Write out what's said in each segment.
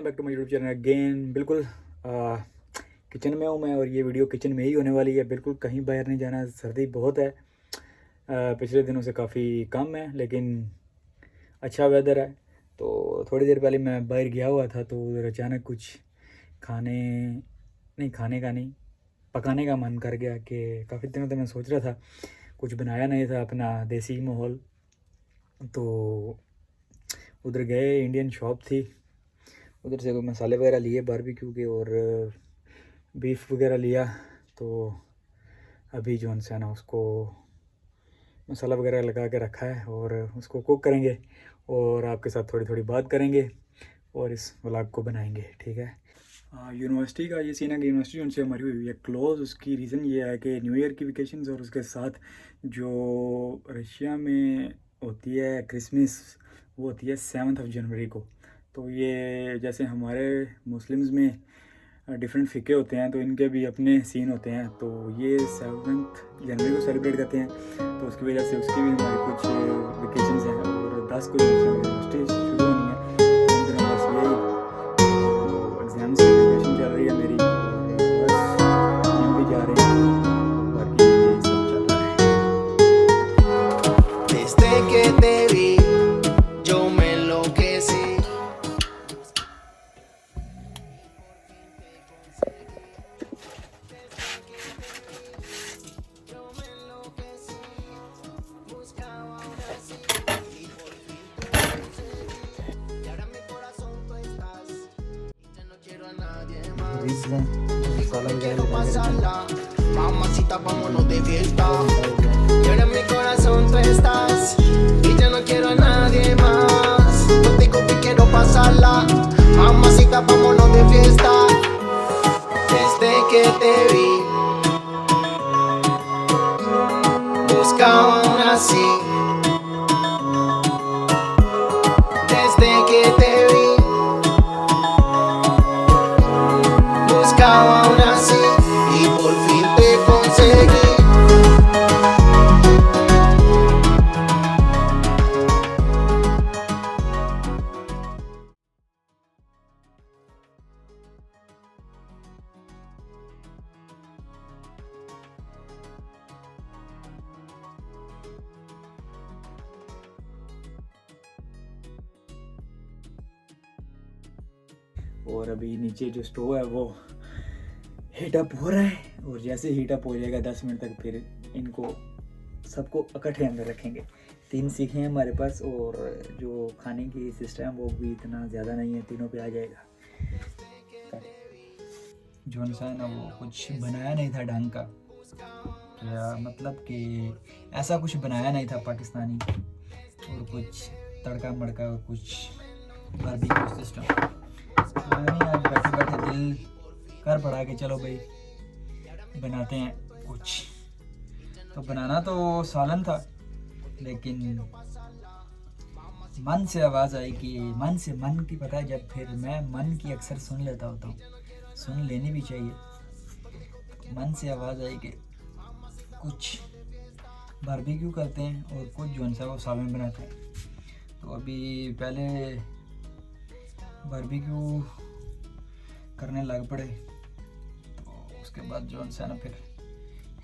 Welcome back to my YouTube channel again. बिल्कुल kitchen में हूँ मैं और ये वीडियो किचन में ही होने वाली है। बिल्कुल कहीं बाहर नहीं जाना, सर्दी बहुत है। पिछले दिनों से काफ़ी कम है लेकिन अच्छा वेदर है। तो थोड़ी देर पहले मैं बाहर गया हुआ था तो उधर अचानक कुछ खाने का नहीं, पकाने का मन कर गया कि काफ़ी दिनों तक मैं सोच रहा था कुछ बनाया नहीं था अपना देसी माहौल। तो उधर गए, इंडियन शॉप थी, उधर से कोई मसाले वगैरह लिए बारबेक्यू के और बीफ वगैरह लिया। तो अभी जो है ना उसको मसाला वगैरह लगा के रखा है और उसको कुक करेंगे और आपके साथ थोड़ी थोड़ी बात करेंगे और इस व्लॉग को बनाएंगे। ठीक है। यूनिवर्सिटी का ये सीन है कि यूनिवर्सिटी उनसे हमारी हुई है क्लोज। उसकी रीज़न ये है कि न्यू ईयर की वेकेशंस और उसके साथ जो रशिया में होती है क्रिसमस, वो होती है 7 जनवरी को। तो ये जैसे हमारे मुस्लिम्स में डिफरेंट फ़िके होते हैं तो इनके भी अपने सीन होते हैं। तो ये 7 जनवरी को सेलिब्रेट करते हैं, तो उसकी वजह से उसकी भी हमारी कुछ वेकेशंस हैं और 10 को यूनिवर्सिटी शुरू होनी है। तो इन दिनों बस यही एग्ज़ाम्स की प्रिपरेशन चल रही है मेरी और बस हम भी जा रहे हैं, बाकी यही सब चल रहा है। Desde que te vi, yo me enloquecí. Buscaba una así y por fin te conseguí. Y ahora en mi corazón tú estás. Y ya no quiero a nadie más. Contigo quiero pasarla. Mamacita, vámonos de fiesta. Y ahora en mi corazón tú estás. Y ya no quiero a nadie más. Contigo que quiero pasarla. Mamacita, vámonos de fiesta. Desde que te vi, buscaba una así. Desde que te vi, buscaba una así. Y por fin te conseguí. और अभी नीचे जो stove है वो heat up हो रहा है और जैसे हीटअप हो जाएगा 10 मिनट तक फिर इनको सबको इकट्ठे अंदर रखेंगे। 3 सीखे हैं हमारे पास और जो खाने की सिस्टम है वो भी इतना ज़्यादा नहीं है, तीनों पे आ जाएगा। जो है ना वो कुछ बनाया नहीं था ढंग का, क्या मतलब कि ऐसा कुछ बनाया नहीं था पाकिस्तानी, और कुछ तड़का मड़का और कुछ बारबेक्यू सिस्टम। तो नहीं, आज बैठे बैठे दिल कर पड़ा कि चलो भाई बनाते हैं कुछ। तो बनाना तो सालन था लेकिन मन से आवाज़ आई कि मन से मन की, पता है जब फिर मैं मन की अक्सर सुन लेता होता हूँ, सुन लेनी भी चाहिए। मन से आवाज़ आई कि कुछ बारबेक्यू करते हैं और कुछ जो सा वो सालन बनाते हैं। तो अभी पहले बारबेक्यू करने लग पड़े, तो उसके बाद जो है ना फिर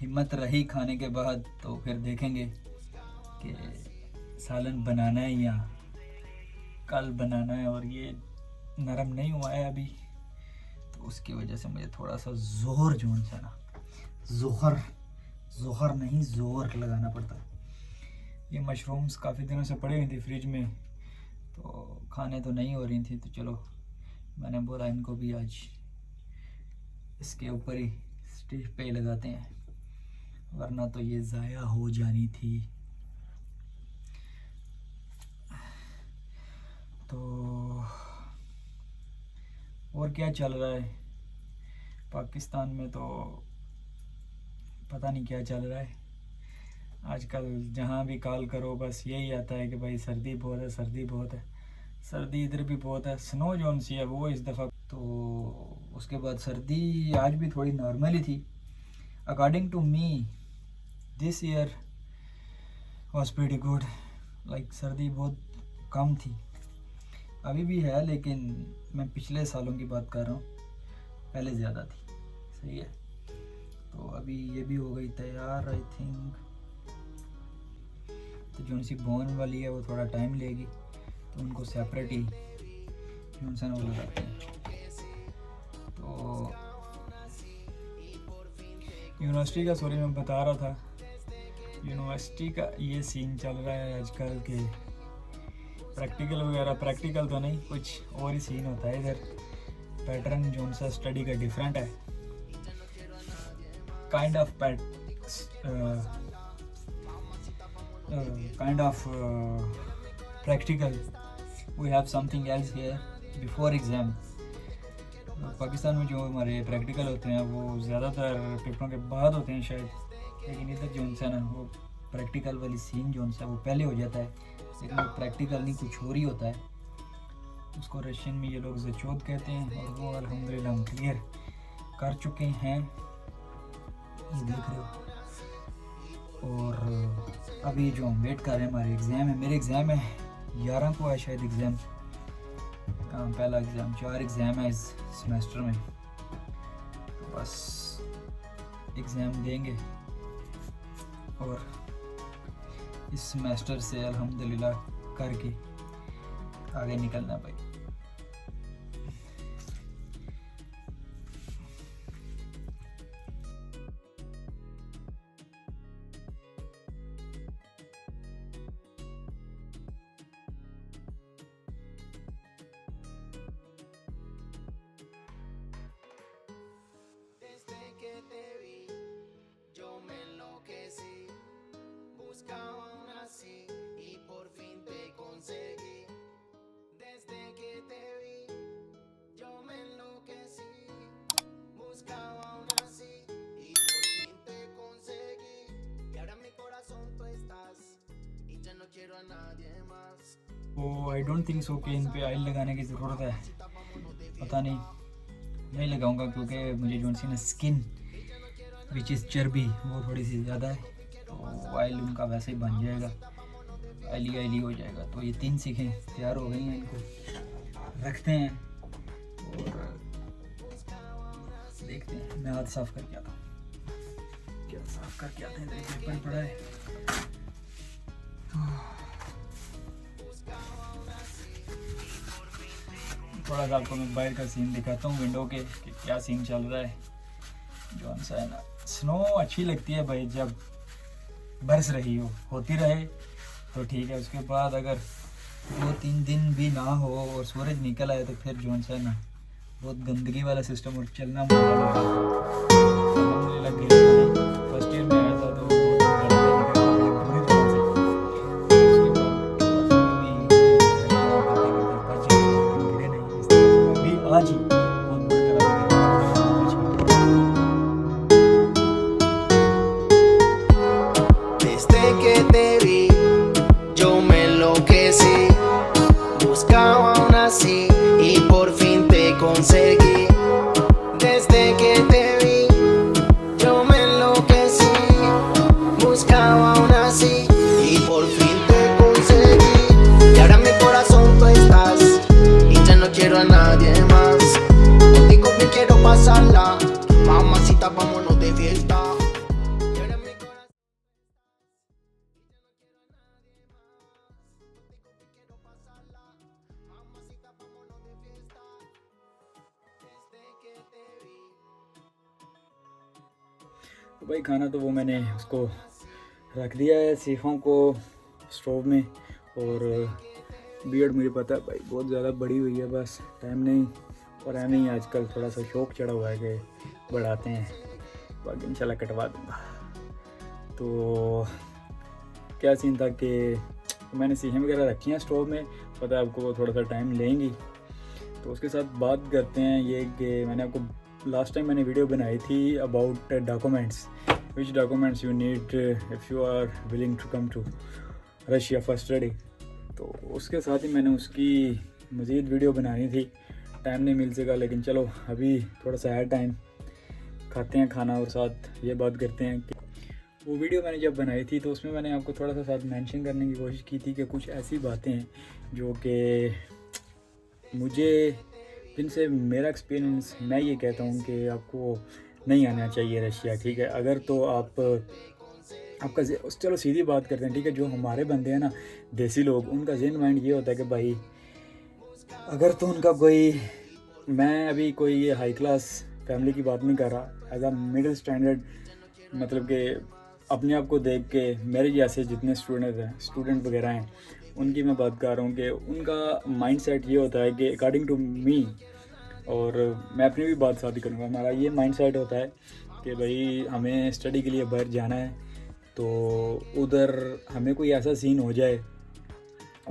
हिम्मत रही खाने के बाद तो फिर देखेंगे कि सालन बनाना है या कल बनाना है। और ये नरम नहीं हुआ है अभी, तो उसकी वजह से मुझे थोड़ा सा जोर जो है ना जोहर नहीं जोर लगाना पड़ता है। ये मशरूम्स काफ़ी दिनों से पड़ी हुई थी फ्रिज में, तो खाने तो नहीं हो रही थी, तो चलो मैंने बोला इनको भी आज इसके ऊपर ही स्टेज पे लगाते हैं, वरना तो ये ज़ाया हो जानी थी। तो और क्या चल रहा है पाकिस्तान में, तो पता नहीं क्या चल रहा है आजकल। जहाँ भी कॉल करो बस यही आता है कि भाई सर्दी बहुत है, सर्दी बहुत है। सर्दी इधर भी बहुत है, स्नो जोन सी है वो इस दफ़ा। तो उसके बाद सर्दी आज भी थोड़ी नॉर्मल ही थी according to me. This year was pretty good, like सर्दी बहुत कम थी। अभी भी है, लेकिन मैं पिछले सालों की बात कर रहा हूँ, पहले ज़्यादा थी। सही है, तो अभी ये भी हो गई तैयार आई थिंक। तो जो सी बोन वाली है वो थोड़ा टाइम लेगी, तो उनको सेपरेट ही जॉनसन वो लगाते हैं। तो यूनिवर्सिटी का सॉरी मैं बता रहा था, यूनिवर्सिटी का ये सीन चल रहा है आजकल के प्रैक्टिकल वगैरह, प्रैक्टिकल तो नहीं, कुछ और ही सीन होता है इधर। पैटर्न जो सा स्टडी का डिफरेंट है, kind of practical we have something else here before exam. Pakistan में जो हमारे प्रैक्टिकल होते हैं वो ज़्यादातर पेपरों के बाद होते हैं शायद, लेकिन इधर जो है ना वो प्रैक्टिकल वाली सीन जो है वो पहले हो जाता है, लेकिन वो प्रैक्टिकल नहीं कुछ और ही होता है। उसको रशियन में ये लोग ज़चोद कहते हैं, और वो अल्हम्दुलिल्लाह हम क्लियर कर चुके हैं, ये देख रहे हो। और अभी जो हम वेट कर रहे हैं हमारे एग्ज़ाम है, मेरे एग्ज़ाम है 11 को है शायद एग्ज़ाम, पहला एग्ज़ाम, 4 एग्ज़ाम है इस सेमेस्टर में। तो बस एग्ज़ाम देंगे और इस सेमेस्टर से अल्हम्दुलिल्लाह करके आगे निकलना भाई। Desde que te vi, yo me enloquecí. Buscaba una así y por fin te conseguí. Desde que te vi, yo me enloquecí. Buscaba una así y por fin te conseguí. Y ahora en mi corazón tú estás y ya no quiero a nadie más. वो I don't think so कि इन पे oil लगाने की ज़रूरत है, पता नहीं, नहीं लगाऊंगा क्योंकि मुझे जो सी ना स्किन विच इज़ चर्बी वो थोड़ी सी ज़्यादा है, तो ऑयल उनका वैसे ही बन जाएगा, ऑयली हो जाएगा। तो ये 3 सीखें तैयार हो गई हैं, इनको रखते हैं और देखते हैं। मैं हाथ साफ़ करके आता हूँ, क्या साफ़ करके आते हैं, पेपर पड़ा है। थोड़ा सा आपको मैं बाहर का सीन दिखाता हूँ विंडो के कि क्या सीन चल रहा है। जो सा है ना, स्नो अच्छी लगती है भाई जब बरस रही हो, होती रहे तो ठीक है। उसके बाद अगर 2-3 दिन भी ना हो और सूरज निकल आए तो फिर जो सा है ना बहुत गंदगी वाला सिस्टम और चलना मुश्किल होता है। फर्स्ट ईयर में आया था तो आज ही Desde que te vi, yo me enloquecí. Buscaba una así y por fin te conseguí. Desde que te vi, yo me enloquecí. Buscaba una así y por fin te conseguí. Y ahora en mi corazón tú estás y ya no quiero a nadie más. Contigo me quiero pasarla, mamacita, vámonos de fiesta. Y ahora en mi corazón तो भाई खाना तो वो मैंने उसको रख दिया है सीखों को स्टोव में। और बियर्ड मुझे पता है भाई बहुत ज़्यादा बड़ी हुई है, बस टाइम नहीं, और एम ही आजकल थोड़ा सा शौक चढ़ा हुआ है कि बढ़ाते हैं, बाकी इंशाल्लाह कटवा दूँगा। तो क्या सीन था कि मैंने सीखें वगैरह रखी हैं स्टोव में, पता है आपको वो थोड़ा सा टाइम लेंगी। तो उसके साथ बात करते हैं ये कि मैंने आपको लास्ट टाइम मैंने वीडियो बनाई थी about documents, which documents you need if you are willing to come to Russia for study. तो उसके साथ ही मैंने उसकी मज़ीद वीडियो बनानी थी, टाइम नहीं मिल सका, लेकिन चलो अभी थोड़ा सा है टाइम, खाते हैं खाना और साथ ये बात करते हैं कि वो वीडियो मैंने जब बनाई थी तो उसमें मैंने आपको थोड़ा सा साथ मेंशन करने की कोशिश की थी कि कुछ ऐसी बातें हैं जो कि मुझे जिनसे मेरा एक्सपीरियंस, मैं ये कहता हूँ कि आपको नहीं आना चाहिए रशिया, ठीक है। अगर तो आप आपका चलो सीधी बात करते हैं, ठीक है। जो हमारे बंदे हैं ना, देसी लोग, उनका जेन माइंड ये होता है कि भाई अगर तो उनका कोई, मैं अभी कोई ये हाई क्लास फैमिली की बात नहीं कर रहा, एज अ मिडिल स्टैंडर्ड, मतलब कि अपने आप को देख के मेरे जैसे जितने स्टूडेंट वगैरह हैं, उनकी मैं बात कर रहा हूँ कि उनका माइंडसेट ये होता है कि अकॉर्डिंग टू मी, और मैं अपनी भी बात शादी करूँगा, हमारा ये माइंडसेट होता है कि भाई हमें स्टडी के लिए बाहर जाना है, तो उधर हमें कोई ऐसा सीन हो जाए,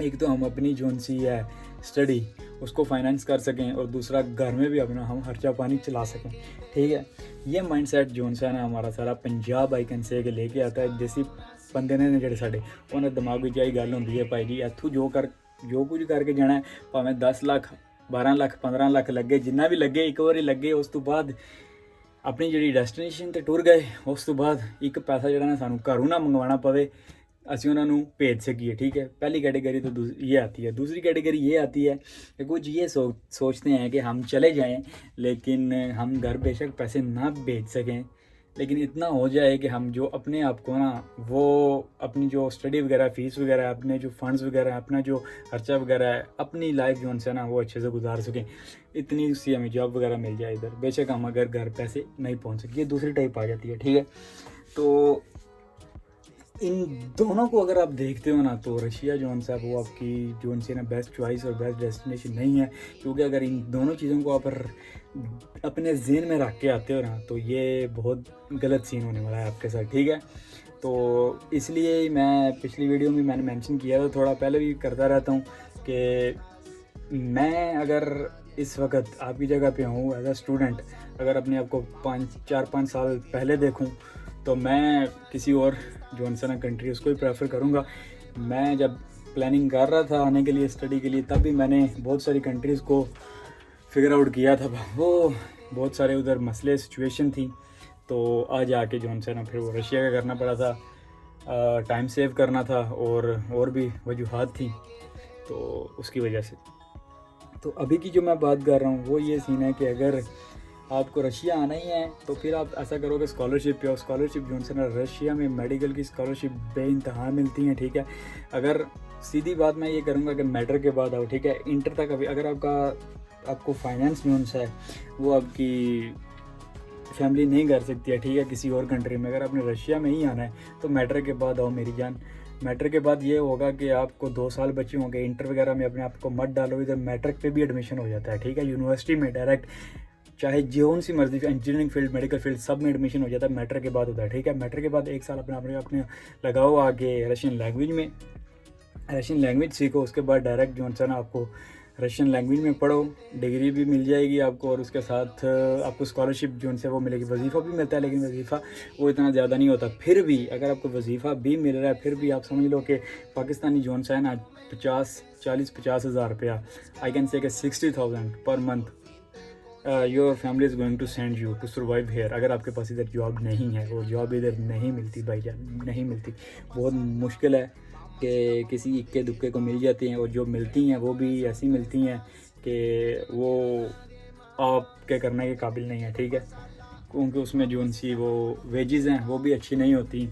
एक तो हम अपनी जोन सी है स्टडी उसको फाइनेंस कर सकें, और दूसरा घर में भी अपना हम खर्चा पानी चला सकें, ठीक है। ये माइंडसेट जोन सा है ना हमारा सारा पंजाब आई कैन से के लेके आता है देसी बंदे ने ਜਿਹੜੇ ਸਾਡੇ ਉਹਨਾਂ ਦਿਮਾਗ ਵਿੱਚ ਆਈ ਗੱਲ ਹੁੰਦੀ ਹੈ ਭਾਈ ਜੀ ਇੱਥੋਂ ਜੋ ਕੁਝ ਕਰਕੇ ਜਾਣਾ ਹੈ, ਭਾਵੇਂ 10 ਲੱਖ 12 ਲੱਖ 15 ਲੱਖ ਲੱਗੇ, ਜਿੰਨਾ ਵੀ ਲੱਗੇ ਇੱਕ ਵਾਰੀ ਲੱਗੇ, ਉਸ ਤੋਂ ਬਾਅਦ ਆਪਣੀ ਜਿਹੜੀ ਡੈਸਟੀਨੇਸ਼ਨ ਤੇ ਟੁਰ ਗਏ, ਉਸ ਤੋਂ ਬਾਅਦ ਇੱਕ ਪੈਸਾ ਜਿਹੜਾ ਨਾ ਸਾਨੂੰ ਘਰੋਂ ਨਾ ਮੰਗਵਾਉਣਾ ਪਵੇ, ਅਸੀਂ ਉਹਨਾਂ ਨੂੰ भेज सकिए, ठीक है। पहली कैटेगरी तो ये आती है। दूसरी कैटेगरी ये आती है कि कुछ ये सोचते हैं कि हम चले जाएं, लेकिन हम घर बेशक पैसे ना भेज सकें, लेकिन इतना हो जाए कि हम जो अपने आप को ना, वो अपनी जो स्टडी वगैरह फ़ीस वगैरह, अपने जो फंड्स वगैरह, अपना जो खर्चा वगैरह है, अपनी लाइफ जो उनसे ना वो अच्छे से गुजार सकें, इतनी सी हमें जॉब वगैरह मिल जाए इधर, बेशक हम अगर घर पैसे नहीं पहुंच सके। ये दूसरी टाइप आ जाती है, ठीक है। तो इन दोनों को अगर आप देखते हो ना, तो रशिया जो सा वो आपकी जो से ना बेस्ट चॉइस और बेस्ट डेस्टिनेशन नहीं है, क्योंकि अगर इन दोनों चीज़ों को आप अपने जेन में रख के आते हो ना, तो ये बहुत गलत सीन होने वाला है आपके साथ, ठीक है। तो इसलिए मैं पिछली वीडियो में मैंने मेंशन किया था, थोड़ा पहले भी करता रहता हूँ कि मैं अगर इस वक्त आपकी जगह पे हूँ एज अ स्टूडेंट, अगर अपने आप को 4-5 साल पहले देखूँ, तो मैं किसी और जो सा ना कंट्री उसको ही प्रेफर करूँगा। मैं जब प्लानिंग कर रहा था आने के लिए स्टडी के लिए, तब भी मैंने बहुत सारी कंट्रीज़ को फिगर आउट किया था, वो बहुत सारे उधर मसले सिचुएशन थी, तो आज आके जो सा ना फिर वो रशिया का करना पड़ा था, टाइम सेव करना था और भी वजूहात थी, तो उसकी वजह से। तो अभी की जो मैं बात कर रहा हूँ वो ये सीन है कि अगर आपको रशिया आना ही है, तो फिर आप ऐसा करोगे स्कॉलरशिप पे, और स्कॉलरशिप जो है ना रशिया में मेडिकल की स्कॉलरशिप बेइंतहा मिलती हैं, ठीक है। अगर सीधी बात मैं ये करूँगा कि मैट्रिक के बाद आओ, ठीक है, इंटर तक अभी अगर आपको फाइनेंस जो है वो आपकी फैमिली नहीं कर सकती है, ठीक है, किसी और कंट्री में, अगर आपने रशिया में ही आना है तो मैट्रिक के बाद आओ मेरी जान। मैट्रिक के बाद ये होगा कि आपको 2 साल बचे होंगे, इंटर वगैरह में अपने आप को मत डालो, इधर मैट्रिक पे भी एडमिशन हो जाता है, ठीक है, यूनिवर्सिटी में डायरेक्ट, चाहे जोन सी मर्जी, इंजीनियरिंग फील्ड, मेडिकल फील्ड, सब में एडमिशन हो जाता है, मैट्रिक के बाद होता है, ठीक है। मैट्रिक के बाद 1 साल अपने लगाओ आगे रशियन लैंग्वेज में, रशियन लैंग्वेज सीखो, उसके बाद डायरेक्ट जो है ना आपको रशियन लैंग्वेज में पढ़ो, डिग्री भी मिल जाएगी आपको, और उसके साथ आपको स्कॉलरशिप जो उनसे वो मिलेगी, वजीफ़ा भी मिलता है, लेकिन वजीफ़ा वो इतना ज़्यादा नहीं होता। फिर भी अगर आपको वजीफ़ा भी मिल रहा है, फिर भी आप समझ लो कि पाकिस्तानी जोन सा है ना 40-50 हज़ार रुपया, I can say 60,000 per month your family is going to send you to survive here. अगर आपके पास इधर जॉब नहीं है, और जॉब इधर नहीं मिलती भाईजान, नहीं मिलती, बहुत मुश्किल है कि किसी इक्के दुक्के को मिल जाती हैं, और जो मिलती हैं वो भी ऐसी मिलती हैं कि वो आपके करने के काबिल नहीं है, ठीक है, क्योंकि उसमें जो उनसी वो वेजेस हैं वो भी अच्छी नहीं होती,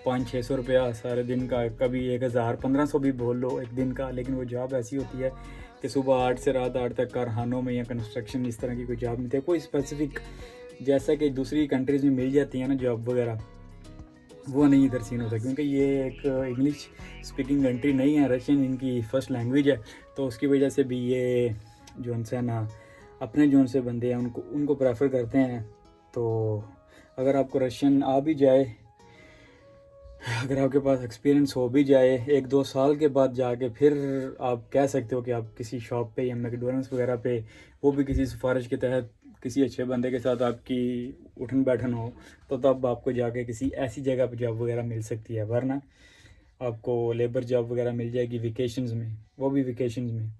500-600 रुपया सारे दिन का, कभी 1000-1500 भी बोल लो एक दिन का, लेकिन वो जॉब ऐसी होती है कि सुबह 8 से रात 8 तक कारखानों में या कंस्ट्रक्शन इस तरह की कोई जॉब मिलती है, कोई स्पेसिफिक जैसा कि दूसरी कंट्रीज़ में मिल जाती है ना जॉब वगैरह, वो नहीं इधर सीन होता, क्योंकि ये एक इंग्लिश स्पीकिंग कंट्री नहीं है, रशियन इनकी फ़र्स्ट लैंग्वेज है, तो उसकी वजह से भी ये जो उनसे ना अपने जो उनसे बंदे हैं उनको प्रेफर करते हैं। तो अगर आपको रशियन आ भी जाए, अगर आपके पास एक्सपीरियंस हो भी जाए 1-2 साल के बाद जाके, फिर आप कह सकते हो कि आप किसी शॉप पे या मैकडोनल्ड्स वगैरह पे, वो भी किसी सिफारिश के तहत किसी अच्छे बंदे के साथ आपकी उठन बैठन हो, तो तब आपको जाके किसी ऐसी जगह पे जॉब वगैरह मिल सकती है, वरना आपको लेबर जॉब वगैरह मिल जाएगी वेकेशंस में, वो भी वेकेशंस में।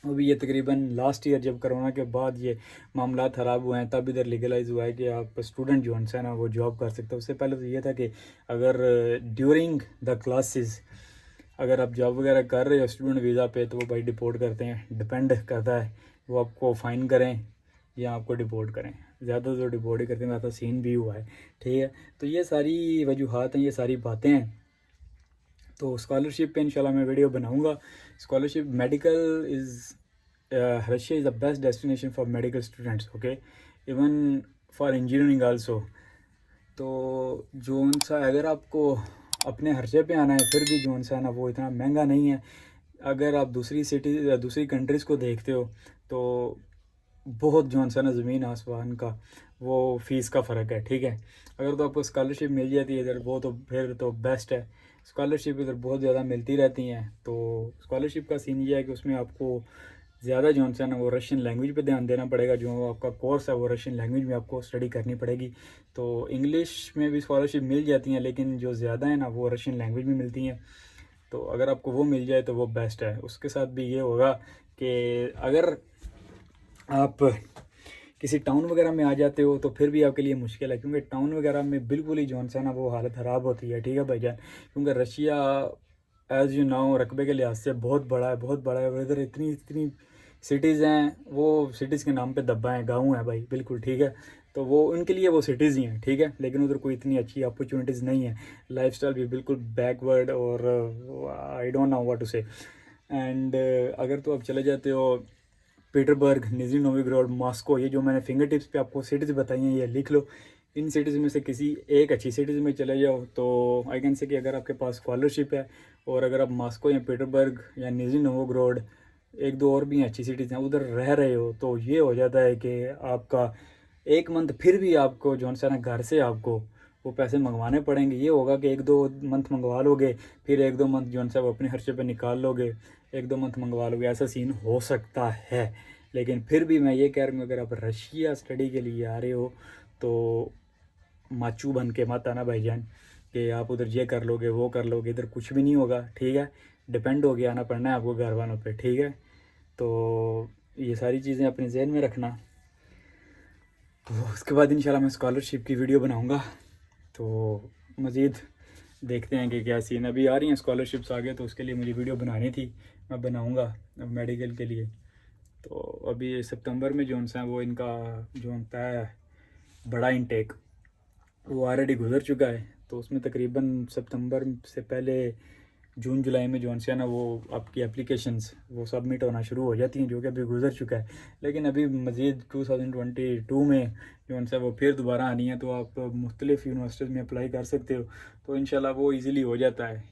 अभी ये तकरीबन लास्ट ईयर जब कोरोना के बाद ये मामला ख़राब हुए हैं, तब इधर लीगलाइज हुआ है कि आप स्टूडेंट जो है ना वो जॉब कर सकते हो। उससे पहले तो ये था कि अगर ड्यूरिंग द क्लासेस अगर आप जॉब वगैरह कर रहे हो स्टूडेंट वीज़ा पे तो वो भाई डिपोर्ट करते हैं, डिपेंड करता है वो आपको फ़ाइन करें या आपको डिपोर्ट करें। ज़्यादा तो डिपोर्ट ही करते हैं, ज़्यादा सीन भी हुआ है, ठीक है। तो ये सारी वजूहात हैं, ये सारी बातें हैं। तो स्कॉलरशिप पे इंशाल्लाह मैं वीडियो बनाऊंगा। Scholarship medical is Russia is the best destination for medical students, okay, even for engineering also. तो जोन सा अगर आपको अपने खर्चे पे आना है फिर भी जोन सा ना वो इतना महंगा नहीं है। अगर आप दूसरी सिटी दूसरी कंट्रीज़ को देखते हो तो बहुत जोन सा ना ज़मीन आसमान का वो फ़ीस का फ़र्क है, ठीक है। अगर तो आपको स्कॉलरशिप मिल जाती है इधर वो तो फिर तो बेस्ट है। स्कॉलरशिप इधर बहुत ज़्यादा मिलती रहती हैं। तो स्कॉलरशिप का सीन ये है कि उसमें आपको ज़्यादा जो है ना वो रशियन लैंग्वेज पे ध्यान देना पड़ेगा। जो आपका कोर्स है वो रशियन लैंग्वेज में आपको स्टडी करनी पड़ेगी। तो इंग्लिश में भी स्कॉलरशिप मिल जाती हैं लेकिन जो ज़्यादा है ना वो रशियन लैंग्वेज में मिलती हैं। तो अगर आपको वो मिल जाए तो वो बेस्ट है। उसके साथ भी ये होगा कि अगर आप किसी टाउन वगैरह में आ जाते हो तो फिर भी आपके लिए मुश्किल है, क्योंकि टाउन वगैरह में बिल्कुल ही जो है ना वो हालत ख़राब होती है, ठीक है भाईजान। क्योंकि रशिया एज़ यू नाउ रकबे के लिहाज से बहुत बड़ा है, बहुत बड़ा है। और इधर इतनी इतनी सिटीज़ हैं, वो सिटीज़ के नाम पे दब्बा हैं, गाँव है भाई, बिल्कुल ठीक है। तो वो उनके लिए वो सिटीज़ ही हैं, ठीक है। लेकिन उधर कोई इतनी अच्छी अपॉर्चुनिटीज़ नहीं है, लाइफस्टाइल भी बिल्कुल बैकवर्ड और I don't know what to say. And अगर तो आप चले जाते हो पीटरबर्ग, निज़नी नोविग्राड, मॉस्को, ये जो मैंने फिंगर टिप्स पे आपको सिटीज़ बताई हैं ये लिख लो। इन सिटीज़ में से किसी एक अच्छी सिटीज़ में चले जाओ तो आई कैन से कि अगर आपके पास स्कॉलरशिप है और अगर आप मॉस्को या पीटरबर्ग या निज़नी नोविग्राड, एक दो और भी अच्छी सिटीज़ हैं, उधर रह रहे हो तो ये हो जाता है कि आपका एक मंथ फिर भी आपको जो है ना घर से आपको वो पैसे मंगवाने पड़ेंगे। ये होगा कि एक दो मंथ मंगवा लोगे, फिर एक दो मंथ जो है वो अपने खर्चे पे निकाल लोगे, एक दो मंथ मंगवा लोगे, ऐसा सीन हो सकता है। लेकिन फिर भी मैं ये कह रहा हूँ अगर आप रशिया स्टडी के लिए आ रहे हो तो माचू बन के मत आना भाईजान कि आप उधर ये कर लोगे वो कर लोगे, इधर कुछ भी नहीं होगा, ठीक है। डिपेंड हो गया आना पड़ना है आपको घर वालों पे, ठीक है। तो ये सारी चीज़ें अपने जहन में रखना। तो उसके बाद इंशाल्लाह मैं स्कॉलरशिप की वीडियो बनाऊंगा। तो मज़ीद देखते हैं कि क्या सीन। अभी आ रही हैं स्कॉलरशिप्स आगे तो उसके लिए मुझे वीडियो बनानी थी, मैं बनाऊंगा मेडिकल के लिए। तो अभी सितंबर में जो सा है वो इनका जो होता है बड़ा इनटेक वो ऑलरेडी गुजर चुका है। तो उसमें तकरीबन सितंबर से पहले जून जुलाई में जो है ना वो आपकी एप्लीकेशंस वो सबमिट होना शुरू हो जाती हैं, जो कि अभी गुजर चुका है। लेकिन अभी मज़ीद 2022 में जो है वो फिर दोबारा आनी है, तो आप मुख्तलिफ़ यूनिवर्सिटीज़ में अप्लाई कर सकते हो। तो इंशाल्लाह वो ईज़िली हो जाता है।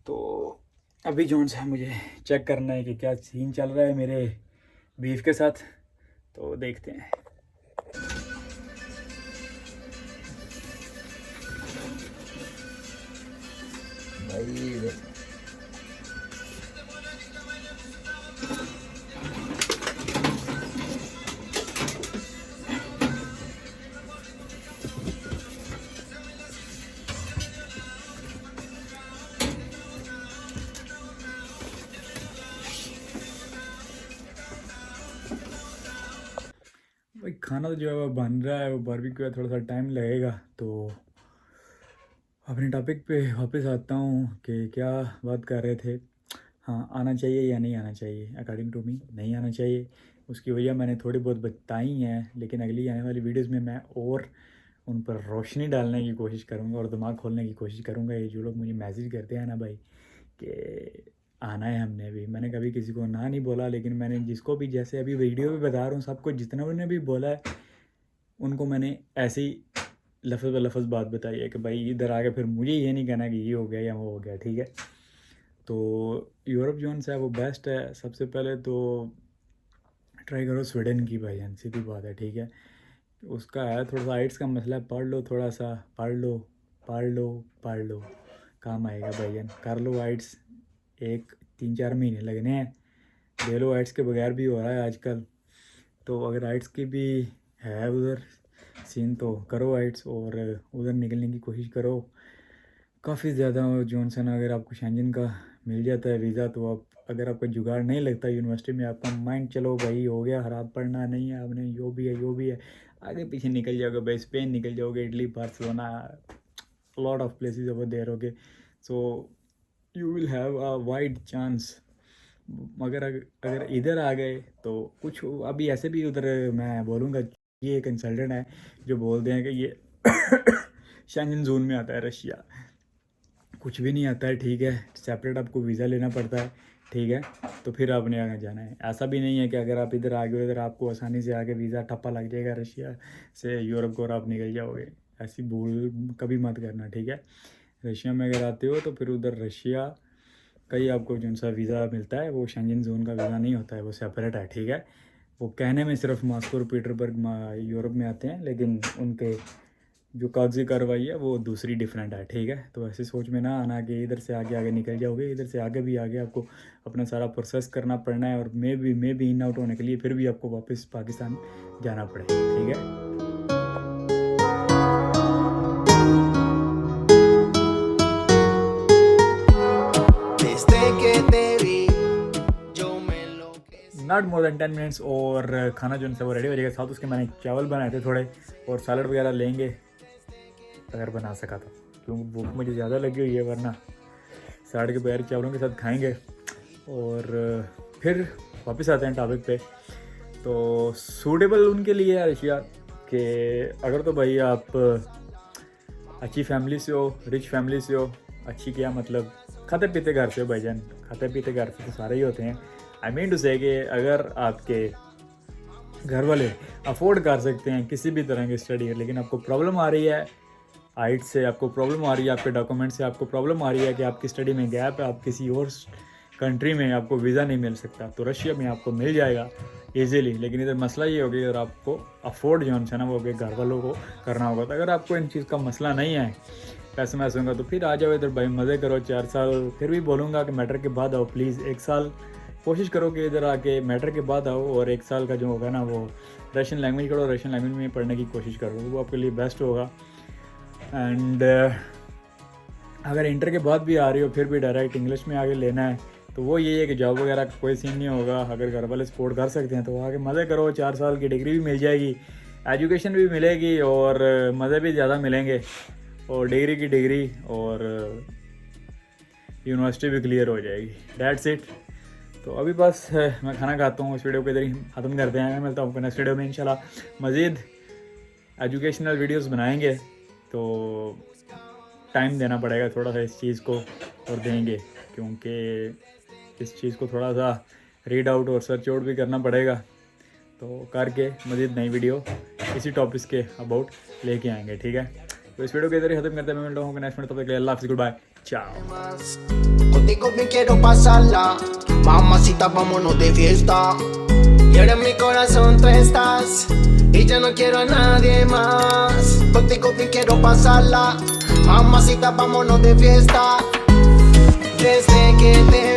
तो अभी जो है मुझे चेक करना है कि क्या सीन चल रहा है मेरे बीफ के साथ, तो देखते हैं। भाई भाई खाना तो जो है वो बन रहा है, वो बारबेक्यू है, थोड़ा सा टाइम लगेगा। तो अपने टॉपिक पे वापस आता हूँ कि क्या बात कर रहे थे। हाँ, आना चाहिए या नहीं आना चाहिए? अकॉर्डिंग टू मी नहीं आना चाहिए। उसकी वजह मैंने थोड़ी बहुत बताई हैं, लेकिन अगली आने वाली वीडियोस में मैं और उन पर रोशनी डालने की कोशिश करूँगा और दिमाग खोलने की कोशिश करूँगा। ये जो लोग मुझे मैसेज करते हैं ना भाई कि आना है, हमने भी, मैंने कभी किसी को ना नहीं बोला, लेकिन मैंने जिसको भी जैसे अभी वीडियो पे बता रहा हूँ सबको, जितना उन्होंने भी बोला है उनको मैंने ऐसे ही लफ्ज़ ब लफ्ज़ बात बताई है कि भाई इधर आके फिर मुझे ये नहीं कहना कि ये हो गया या वो हो गया, ठीक है। तो यूरोप जोन से है वो बेस्ट है। सबसे पहले तो ट्राई करो स्वीडन की भाईजान, सीधी बात है, ठीक है। उसका है थोड़ा सा आइट्स का मसला है, पढ़ लो थोड़ा सा, पढ़ लो पढ़ लो पढ़ लो, काम आएगा भाईजान। कर लो आइट्स, एक 3-4 महीने लगने हैं, दे लो। आइट्स के बगैर भी हो रहा है आजकल। तो अगर आइट्स की भी है उधर सीन तो करो आइट्स और उधर निकलने की कोशिश करो। काफ़ी ज़्यादा जॉनसन अगर आपको शेंजन का मिल जाता है वीज़ा तो आप, अगर आपका जुगाड़ नहीं लगता यूनिवर्सिटी में, आपका माइंड चलो भाई हो गया ख़राब, पढ़ना नहीं है आपने, यो भी है यो भी है, आगे पीछे निकल जाओगे भाई, स्पेन निकल जाओगे, Italy, Barcelona, lot of places over there, okay. So you will have a wide chance. मगर अगर इधर आ गए तो कुछ अभी ऐसे भी उधर मैं बोलूँगा, ये कंसल्टेंट है जो बोलते हैं कि ये शेंगन जोन में आता है रशिया। कुछ भी नहीं आता है, ठीक है, सेपरेट आपको वीज़ा लेना पड़ता है, ठीक है, तो फिर आपने आगे जाना है। ऐसा भी नहीं है कि अगर आप इधर आ गए इधर आपको आसानी से आके वीज़ा ठप्पा लग जाएगा रशिया से यूरोप को और आप निकल जाओगे। ऐसी भूल कभी मत करना, ठीक है। रशिया में अगर आते हो तो फिर उधर रशिया का ही आपको जो सा वीज़ा मिलता है वो शेंगन जोन का वीज़ा नहीं होता है, वो सेपरेट है, ठीक है। वो कहने में सिर्फ मॉस्को और पीटरबर्ग यूरोप में आते हैं, लेकिन उनके जो कागजी कार्रवाई है वो दूसरी डिफरेंट है, ठीक है। तो ऐसी सोच में ना आना कि इधर से आगे आगे निकल जाओगे, इधर से आगे भी आगे आपको अपना सारा प्रोसेस करना पड़ना है और मे भी इन आउट होने के लिए फिर भी आपको वापस पाकिस्तान जाना पड़े, ठीक है। Desde que te vi, yo me enloquecí. Not more than 10 minutes और खाना जो है वो रेडी हो जाएगा। साथ उसके मैंने चावल बनाए थे थोड़े और सैलड वगैरह लेंगे अगर बना सका तो, क्योंकि भूख मुझे ज़्यादा लगी हुई है, वरना साढ़े के बगैर चावलों के साथ खाएंगे। और फिर वापस आते हैं टॉपिक पे। तो सूटेबल उनके लिए है रशिया कि अगर तो भाई आप अच्छी फैमिली से हो, रिच फैमिली से हो, अच्छी क्या मतलब खाते पीते घर से हो भाईजान, खाते पीते घर से तो सारे ही होते हैं। आई मीन टू से कि अगर आपके घर वाले अफोर्ड कर सकते हैं किसी भी तरह की स्टडी, लेकिन आपको प्रॉब्लम आ रही है हाइट से, आपको प्रॉब्लम आ रही है आपके डॉक्यूमेंट से, आपको प्रॉब्लम आ रही है कि आपकी स्टडी में गैप है, आप किसी और कंट्री में आपको वीज़ा नहीं मिल सकता, तो रशिया में आपको मिल जाएगा ईजीली। लेकिन इधर मसला ये होगा अगर आपको अफोर्ड जो है ना वो घर वालों को करना होगा। तो अगर आपको इन चीज़ का मसला नहीं है, पैसे मैसे होगा, तो फिर आ जाओ इधर भाई, मज़े करो 4 साल। फिर भी बोलूँगा कि मैटर के बाद आओ प्लीज़, 1 साल कोशिश करो कि इधर आके मैटर के बाद आओ, और 1 साल का जो होगा ना वो रशियन लैंग्वेज करो, रशियन लैंग्वेज में पढ़ने की कोशिश करो, वो आपके लिए बेस्ट होगा। एंड अगर इंटर के बाद भी आ रही हो फिर भी डायरेक्ट इंग्लिश में आगे लेना है, तो वो यही है कि जॉब वगैरह का कोई सीन नहीं होगा। अगर घर वाले सपोर्ट कर सकते हैं तो आगे मज़े करो, 4 साल की डिग्री भी मिल जाएगी, एजुकेशन भी मिलेगी और मज़े भी ज़्यादा मिलेंगे, और डिग्री की डिग्री और यूनिवर्सिटी भी क्लियर हो जाएगी। That's it. तो अभी बस मैं खाना खाता हूँ, इस वीडियो को इधर ही ख़त्म करते हैं। मैं मिलता हूँ नेक्स्ट वीडियो में इंशाल्लाह। मज़ीद एजुकेशनल वीडियोस बनाएंगे, तो टाइम देना पड़ेगा थोड़ा सा इस चीज़ को, और देंगे, क्योंकि इस चीज़ को थोड़ा सा रीड आउट और सर्च आउट भी करना पड़ेगा। तो करके मज़ीद नई वीडियो इसी टॉपिक्स के अबाउट लेके आएंगे, ठीक है। तो इस वीडियो को इधर ही खत्म करते हैं। मैं मिलता हूँ नेक्स्ट वीडियो, तब तक के लिए अल्लाह हाफ़िज़, गुड बाय, चाओ। Más. Contigo bien quiero pasarla, mamacita, vámonos de fiesta. Y ahora en mi corazón tú estás, y ya no quiero a nadie más. Contigo bien quiero pasarla, mamacita, vámonos de fiesta. Desde que te